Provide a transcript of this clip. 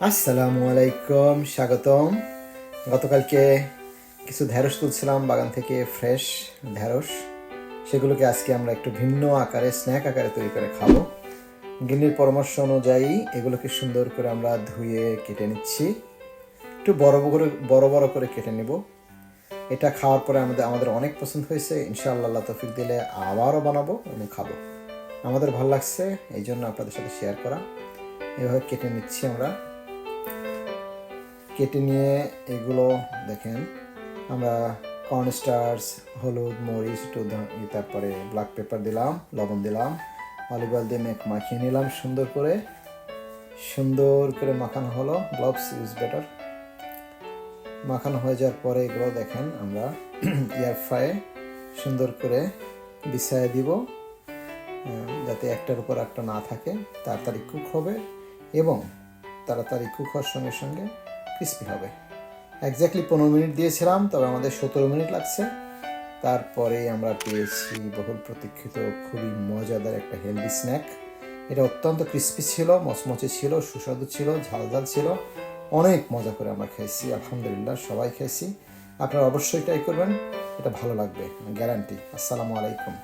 আসসালামু আলাইকুম, স্বাগতম। গতকালকে কিছু ঢ্যাঁড়স তুলছিলাম বাগান থেকে, ফ্রেশ ঢ্যাঁড়স। সেগুলোকে আজকে আমরা একটু ভিন্ন আকারে, স্ন্যাক আকারে তৈরি করে খাবো। গিন্নির পরামর্শ অনুযায়ী এগুলোকে সুন্দর করে আমরা ধুয়ে কেটে নিচ্ছি। একটু বড় বড় করে কেটে নেব। এটা খাওয়ার পরে আমাদের অনেক পছন্দ হয়েছে। ইনশাআল্লাহ, আল্লাহ তৌফিক দিলে আবারও বানাবো এবং খাবো। আমাদের ভালো লাগছে, এই জন্য আপনাদের সাথে শেয়ার করা। এভাবে কেটে নিচ্ছি আমরা। কেটে নিয়ে এগুলো দেখেন, আমরা কর্নস্টার্চ, হলুদ, মরিচ, একটু তারপরে ব্ল্যাক পেপার দিলাম, লবণ দিলাম, অলিভ অয়েল দিয়ে মাখিয়ে নিলাম সুন্দর করে মাখানো হলো। Gloves use better. মাখানো হয়ে যাওয়ার পরে এগুলো দেখেন আমরা এয়ার ফ্রায়ে সুন্দর করে বিছায় দিব, যাতে একটার উপর একটা না থাকে। তাড়াতাড়ি কুক হবে এবং তাড়াতাড়ি কুক হওয়ার সঙ্গে সঙ্গে ক্রিস্পি হবে। এক্স্যাক্টলি 15 মিনিট দিয়েছিলাম, তবে আমাদের 17 মিনিট লাগছে। তারপরে আমরা পেয়েছি বহুল প্রতীক্ষিত খুবই মজাদার একটা হেলদি স্ন্যাক। এটা অত্যন্ত ক্রিস্পি ছিল, মচমচে ছিল, সুস্বাদু ছিল, ঝাল ছিল। অনেক মজা করে আমরা খেয়েছি, আলহামদুলিল্লাহ, সবাই খেয়েছি। আপনারা অবশ্যই ট্রাই করবেন, এটা ভালো লাগবে, গ্যারান্টি। আসসালামু আলাইকুম।